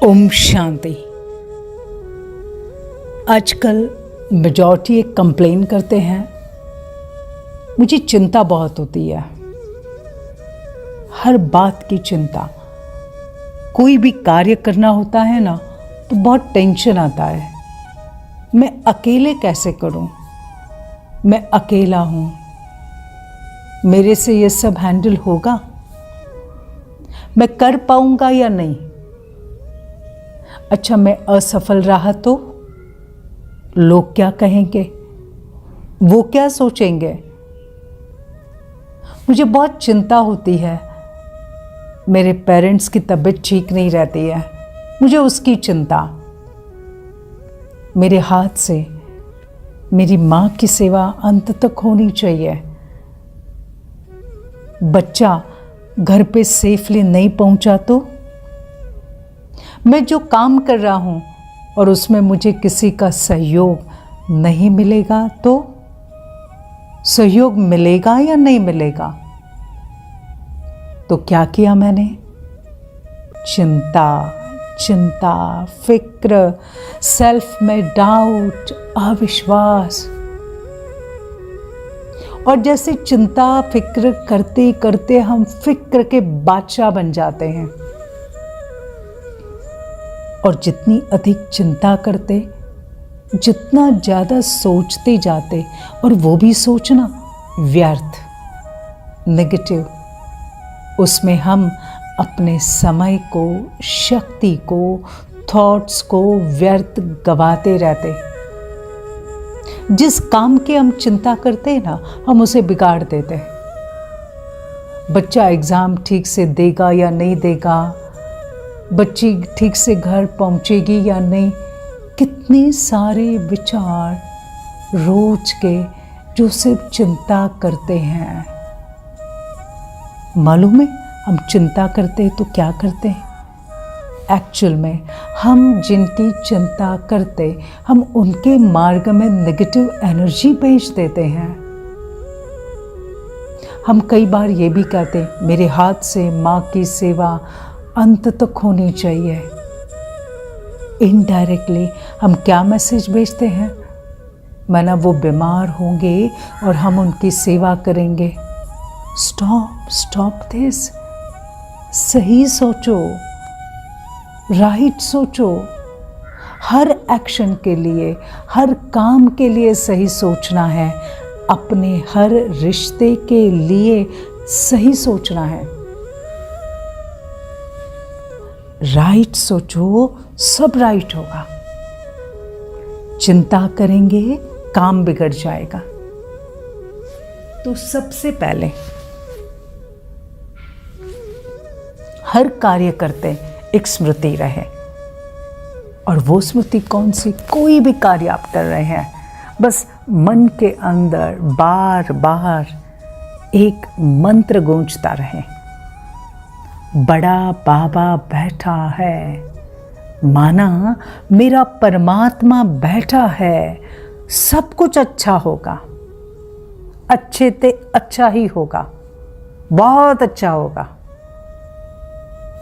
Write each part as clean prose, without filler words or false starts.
ओम शांति। आजकल मेजॉरिटी एक कंप्लेन करते हैं, मुझे चिंता बहुत होती है, हर बात की चिंता। कोई भी कार्य करना होता है ना तो बहुत टेंशन आता है। मैं अकेले कैसे करूं? मैं अकेला हूं, मेरे से ये सब हैंडल होगा? मैं कर पाऊंगा या नहीं? अच्छा, मैं असफल रहा तो लोग क्या कहेंगे, वो क्या सोचेंगे? मुझे बहुत चिंता होती है। मेरे पेरेंट्स की तबीयत ठीक नहीं रहती है, मुझे उसकी चिंता। मेरे हाथ से मेरी माँ की सेवा अंत तक होनी चाहिए। बच्चा घर पे सेफली नहीं पहुंचा तो? मैं जो काम कर रहा हूं और उसमें मुझे किसी का सहयोग नहीं मिलेगा तो? सहयोग मिलेगा या नहीं मिलेगा? तो क्या किया मैंने? चिंता, चिंता, फिक्र, सेल्फ में डाउट, अविश्वास। और जैसे चिंता फिक्र करते करते हम फिक्र के बादशाह बन जाते हैं। और जितनी अधिक चिंता करते, जितना ज़्यादा सोचते जाते, और वो भी सोचना व्यर्थ, नेगेटिव, उसमें हम अपने समय को, शक्ति को, थॉट्स को व्यर्थ गवाते रहते। जिस काम की हम चिंता करते हैं ना, हम उसे बिगाड़ देते। बच्चा एग्ज़ाम ठीक से देगा या नहीं देगा, बच्ची ठीक से घर पहुंचेगी या नहीं, कितने सारे विचार रोज के जो सिर्फ चिंता करते हैं। मालूम है हम चिंता करते हैं तो क्या करते हैं? एक्चुअल में हम जिनकी चिंता करते, हम उनके मार्ग में नेगेटिव एनर्जी भेज देते हैं। हम कई बार ये भी कहते, मेरे हाथ से माँ की सेवा अंत तक होनी चाहिए। इनडायरेक्टली हम क्या मैसेज भेजते हैं? माना वो बीमार होंगे और हम उनकी सेवा करेंगे। Stop this. सही सोचो, राइट सोचो। हर एक्शन के लिए, हर काम के लिए सही सोचना है। अपने हर रिश्ते के लिए सही सोचना है। राइट सोचो, सब राइट होगा। चिंता करेंगे, काम बिगड़ जाएगा। तो सबसे पहले हर कार्य करते एक स्मृति रहे। और वो स्मृति कौन सी? कोई भी कार्य आप कर रहे हैं, बस मन के अंदर बार बार एक मंत्र गूंजता रहे। बड़ा बाबा बैठा है, माना मेरा परमात्मा बैठा है, सब कुछ अच्छा होगा, अच्छे ते अच्छा ही होगा, बहुत अच्छा होगा।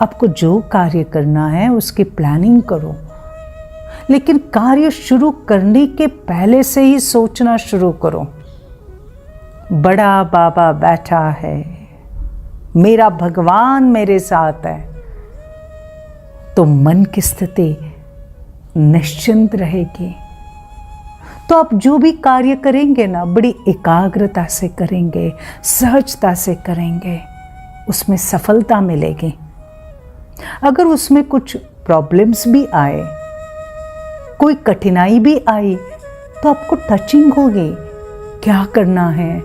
आपको जो कार्य करना है उसकी प्लानिंग करो, लेकिन कार्य शुरू करने के पहले से ही सोचना शुरू करो। बड़ा बाबा बैठा है, मेरा भगवान मेरे साथ है, तो मन की स्थिति निश्चिंत रहेगी। तो आप जो भी कार्य करेंगे ना, बड़ी एकाग्रता से करेंगे, सहजता से करेंगे, उसमें सफलता मिलेगी। अगर उसमें कुछ प्रॉब्लम्स भी आए, कोई कठिनाई भी आई, तो आपको टचिंग होगी, क्या करना है,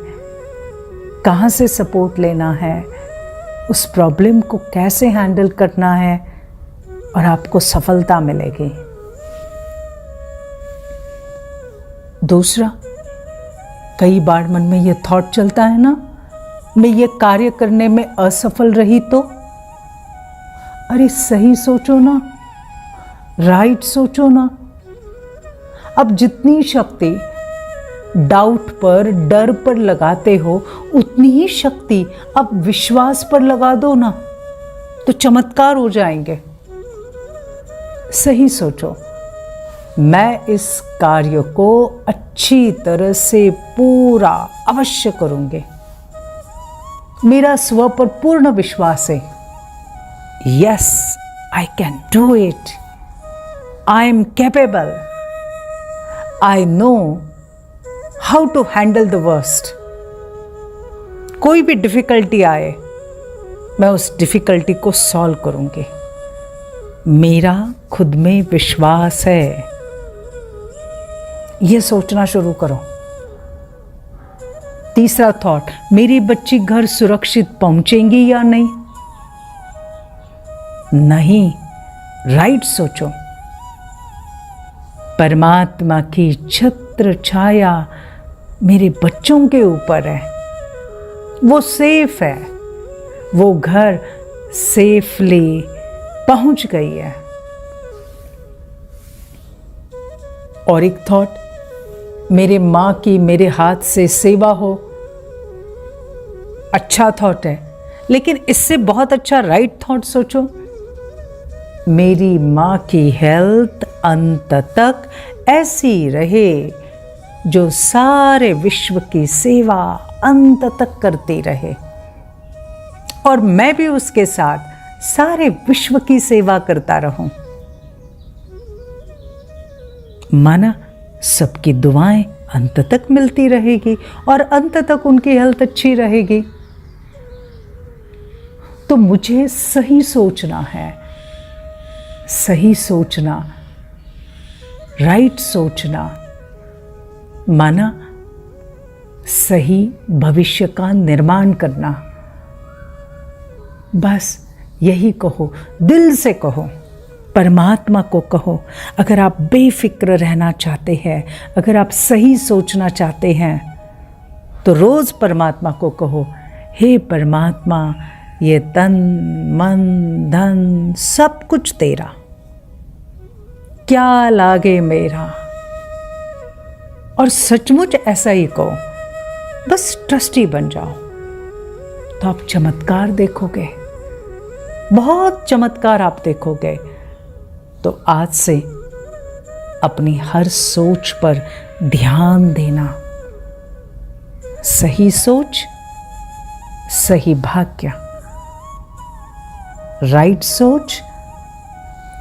कहाँ से सपोर्ट लेना है, उस प्रॉब्लम को कैसे हैंडल करना है, और आपको सफलता मिलेगी। दूसरा, कई बार मन में ये थॉट चलता है ना, मैं ये कार्य करने में असफल रही तो? अरे सही सोचो ना, राइट सोचो ना। अब जितनी शक्ति डाउट पर, डर पर लगाते हो, उतनी ही शक्ति अब विश्वास पर लगा दो ना, तो चमत्कार हो जाएंगे। सही सोचो, मैं इस कार्य को अच्छी तरह से पूरा अवश्य करूंगी। मेरा स्व पर पूर्ण विश्वास है। Yes, I can do it. I am capable. I know how to handle the worst. कोई भी डिफिकल्टी आए, मैं उस डिफिकल्टी को सॉल्व करूंगी। मेरा खुद में विश्वास है। ये सोचना शुरू करो। तीसरा थॉट, मेरी बच्ची घर सुरक्षित पहुंचेंगी या नहीं? नहीं, राइट सोचो। परमात्मा की छत्र छाया मेरे बच्चों के ऊपर है। वो सेफ है। वो घर सेफली पहुंच गई है। और एक थॉट, मेरे माँ की मेरे हाथ से सेवा हो। अच्छा थॉट है, लेकिन इससे बहुत अच्छा राइट थॉट सोचो। मेरी माँ की हेल्थ अंत तक ऐसी रहे जो सारे विश्व की सेवा अंत तक करती रहे, और मैं भी उसके साथ सारे विश्व की सेवा करता रहूं। माना सबकी दुआएं अंत तक मिलती रहेगी और अंत तक उनकी हेल्थ अच्छी रहेगी। तो मुझे सही सोचना है। सही सोचना, राइट सोचना, माना सही भविष्य का निर्माण करना। बस यही कहो, दिल से कहो, परमात्मा को कहो। अगर आप बेफिक्र रहना चाहते हैं, अगर आप सही सोचना चाहते हैं, तो रोज परमात्मा को कहो, हे परमात्मा, ये तन मन धन सब कुछ तेरा, क्या लागे मेरा। और सचमुच ऐसा ही कहो, बस ट्रस्टी बन जाओ, तो आप चमत्कार देखोगे, बहुत चमत्कार आप देखोगे। तो आज से अपनी हर सोच पर ध्यान देना। सही सोच, सही भाग्य। राइट सोच,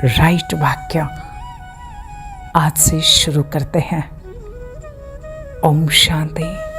राइट भाग्य। आज से शुरू करते हैं। ओम शांति।